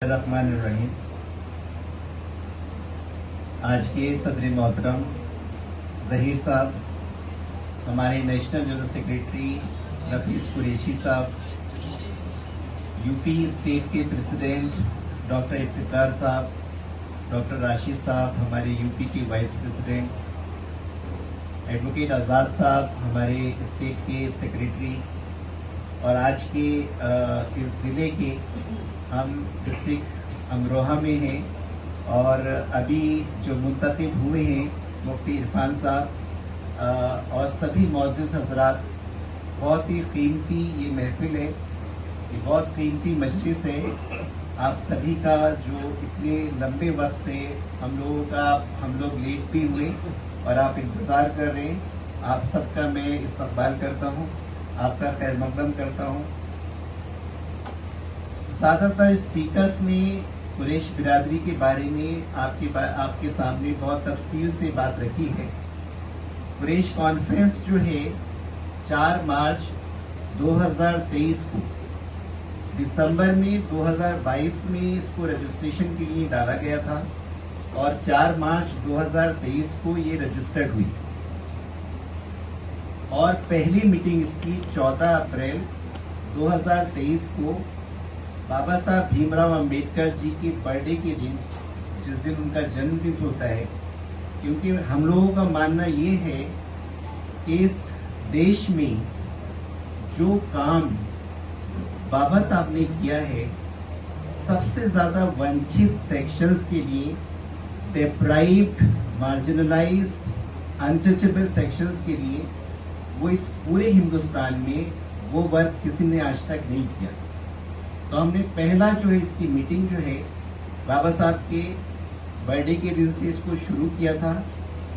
रहमान। आज के सदर मोहतरम जहीर साहब, हमारे नेशनल जनरल सेक्रेटरी रफीस कुरैशी साहब, यूपी स्टेट के प्रेसिडेंट डॉक्टर इफ्तिकार साहब, डॉक्टर राशिद साहब हमारे यूपी के वाइस प्रेसिडेंट, एडवोकेट आज़ाद साहब हमारे स्टेट के सेक्रेटरी, और आज के इस ज़िले के हम डिस्ट्रिक्ट अमरोहा में हैं और अभी जो मुंतखब हुए हैं मुफ्ती इरफान साहब और सभी मोअज़्ज़िज़ हज़रात, बहुत ही कीमती ये महफिल है, ये बहुत कीमती मजलिस है। आप सभी का जो इतने लंबे वक्त से हम लोग लेट भी हुए और आप इंतज़ार कर रहे हैं, आप सबका मैं इस्तकबाल करता हूँ, आपका खैर मकदम करता हूँ। ज़्यादातर स्पीकर्स ने कुरैश बिरादरी के बारे में आपके सामने बहुत तफसील से बात रखी है। कुरैश कॉन्फ्रेंस जो है 4 मार्च 2023 को, दिसंबर में 2022 में इसको रजिस्ट्रेशन के लिए डाला गया था और 4 मार्च 2023 को ये रजिस्टर्ड हुई और पहली मीटिंग इसकी 14 अप्रैल 2023 को बाबा साहब भीमराव अंबेडकर जी के बर्थडे के दिन, जिस दिन उनका जन्मदिन होता है, क्योंकि हम लोगों का मानना ये है कि इस देश में जो काम बाबा साहब ने किया है, सबसे ज्यादा वंचित सेक्शंस के लिए, डिप्राइव्ड, मार्जिनलाइज्ड, अनटचेबल सेक्शंस के लिए, वो इस पूरे हिंदुस्तान में वो वर्क किसी ने आज तक नहीं किया। तो हमने पहला जो है इसकी मीटिंग जो है बाबा साहब के बर्थडे के दिन से इसको शुरू किया था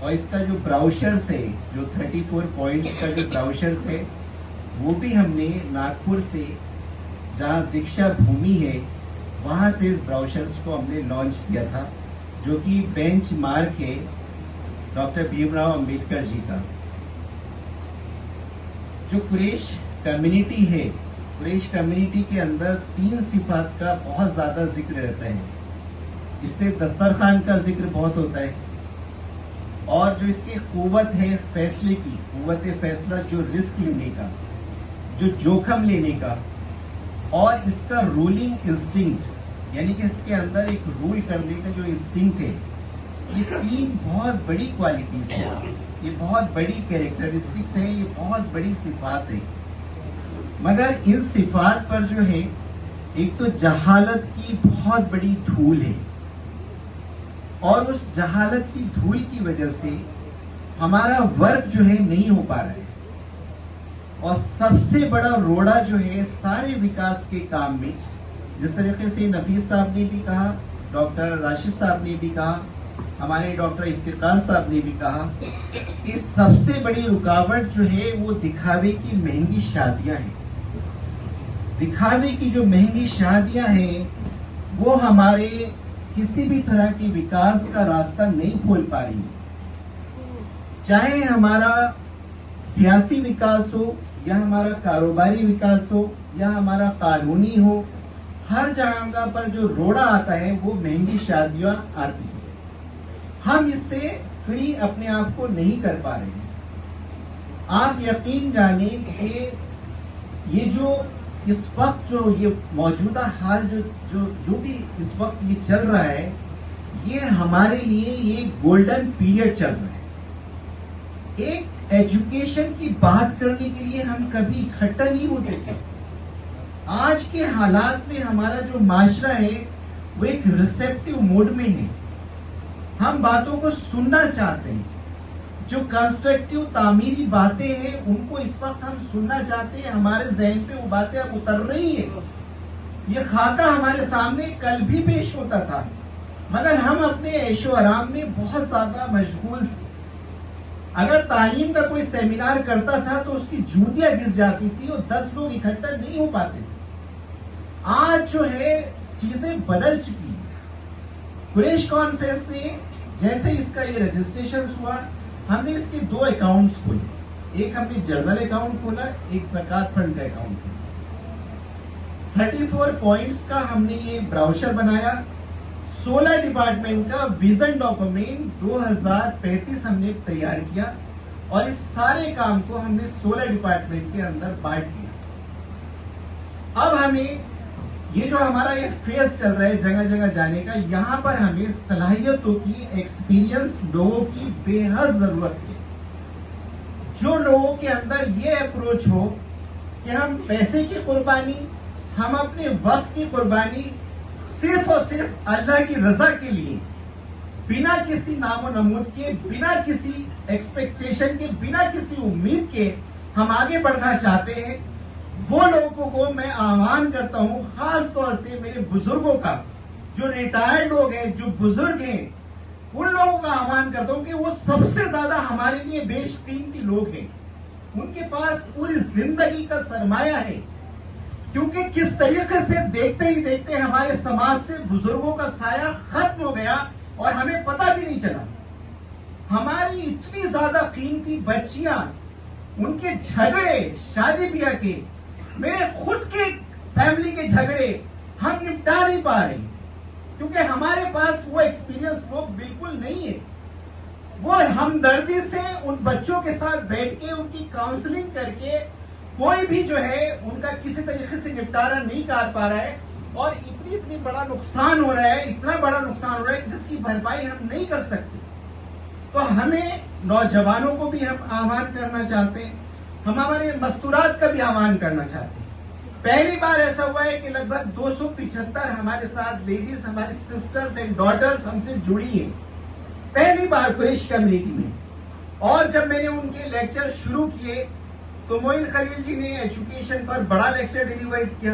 और इसका जो ब्राउशर्स है, जो 34 पॉइंट्स का जो ब्राउशर्स है, वो भी हमने नागपुर से, जहाँ दीक्षा भूमि है, वहाँ से इस ब्राउशर्स को हमने लॉन्च किया था, जो कि बेंच मार्क है डॉक्टर भीमराव अंबेडकर जी का। जो कुरैश कम्युनिटी है, कुरैश कम्युनिटी के अंदर 3 सिफात का बहुत ज्यादा जिक्र रहता है। इसमें दस्तरखान का जिक्र बहुत होता है और जो इसकी कुव्वत है फैसले की, कुव्वत फैसला, जो रिस्क लेने का, जो जोखम लेने का, और इसका रूलिंग इंस्टिंक्ट, यानी कि इसके अंदर एक रूल करने का जो इंस्टिंक्ट है, ये 3 बहुत बड़ी क्वालिटीज है, ये बहुत बड़ी कैरेक्टरिस्टिक्स है, ये बहुत बड़ी सिफात है। मगर इन सिफात पर जो है, एक तो जहालत की बहुत बड़ी धूल है और उस जहालत की धूल की वजह से हमारा वर्क जो है नहीं हो पा रहा है। और सबसे बड़ा रोड़ा जो है सारे विकास के काम में, जिस तरीके से नफीस साहब ने भी कहा, डॉक्टर राशिद साहब ने भी कहा, हमारे डॉक्टर इफ्तिकार साहब ने भी कहा कि सबसे बड़ी रुकावट जो है वो दिखावे की महंगी शादियां हैं। दिखावे की जो महंगी शादियां हैं वो हमारे किसी भी तरह के विकास का रास्ता नहीं खोल पा रही। चाहे हमारा सियासी विकास हो या हमारा कारोबारी विकास हो या हमारा कानूनी हो, हर जगह पर जो रोड़ा आता है वो महंगी शादियां आती है। हम इससे फ्री अपने आप को नहीं कर पा रहे हैं। आप यकीन जाने कि ये जो इस वक्त जो ये मौजूदा हाल जो भी इस वक्त ये चल रहा है, ये हमारे लिए ये गोल्डन पीरियड चल रहा है। एक एजुकेशन की बात करने के लिए हम कभी इकट्ठा नहीं होते थे। आज के हालात में हमारा जो माशरा है वो एक रिसेप्टिव मोड में है। हम बातों को सुनना चाहते हैं, जो कंस्ट्रक्टिव तामीरी बातें हैं उनको इस वक्त हम सुनना चाहते हैं। हमारे जहन पे वो बातें अब उतर रही है। ये खाका हमारे सामने कल भी पेश होता था, मगर हम अपने ऐशो आराम में बहुत ज्यादा मशगूल थे। अगर तालीम का कोई सेमिनार करता था तो उसकी जूतियां गिर जाती थी और 10 लोग इकट्ठा नहीं हो पाते थे। आज जो है चीजें बदल चुकी है। कुरैश कॉन्फ्रेंस ने जैसे इसका ये रजिस्ट्रेशन हुआ, हमने इसके 2 अकाउंट्स खोले। एक हमने जर्नल अकाउंट खोला, एक ज़कात फंड का अकाउंट खोला। 34 पॉइंट्स का हमने ये ब्राउचर बनाया। 16 डिपार्टमेंट का विजन डॉक्यूमेंट 2035 हमने तैयार किया और इस सारे काम को हमने 16 डिपार्टमेंट के अंदर बांट दिया। अब हमें ये जो हमारा ये फेज चल रहा है जगह जगह जाने का, यहाँ पर हमें सलाहियतों की, एक्सपीरियंस लोगों की बेहद जरूरत है। जो लोगों के अंदर ये अप्रोच हो कि हम पैसे की कुर्बानी, हम अपने वक्त की कुर्बानी सिर्फ और सिर्फ अल्लाह की रजा के लिए, बिना किसी नामो नमूद के, बिना किसी एक्सपेक्टेशन के, बिना किसी उम्मीद के हम आगे बढ़ना चाहते हैं, वो लोगों को मैं आह्वान करता हूं, खास तौर से मेरे बुजुर्गों का, जो रिटायर्ड लोग हैं, जो बुजुर्ग हैं, उन लोगों का आह्वान करता हूं कि वो सबसे ज्यादा हमारे लिए बेशकीमती लोग हैं। उनके पास पूरी जिंदगी का सरमाया है, क्योंकि किस तरीके से देखते ही देखते हमारे समाज से बुजुर्गों का साया खत्म हो गया और हमें पता भी नहीं चला। हमारी इतनी ज्यादा कीमती बच्चियां, उनके झगड़े शादी ब्याह के, मेरे खुद के फैमिली के झगड़े हम निपटा नहीं पा रहे, क्योंकि हमारे पास वो एक्सपीरियंस लोग बिल्कुल नहीं है। वो हमदर्दी से उन बच्चों के साथ बैठ के उनकी काउंसलिंग करके कोई भी जो है उनका किसी तरीके से निपटारा नहीं कर पा रहा है और इतनी बड़ा नुकसान हो रहा है, इतना बड़ा नुकसान हो रहा है जिसकी भरपाई हम नहीं कर सकते। तो हमें नौजवानों को भी हम आह्वान करना चाहते हैं, हम हमारे मस्तूरात का भी आह्वान करना चाहते हैं। पहली बार ऐसा हुआ है कि लगभग 275 हमारे साथ लेडीज, हमारी सिस्टर्स एंड डॉटर्स हमसे जुड़ी हैं, पहली बार कुरैश कम्युनिटी में। और जब मैंने उनके लेक्चर शुरू किए तो मोइन खलील जी ने एजुकेशन पर बड़ा लेक्चर डिलीवर किया।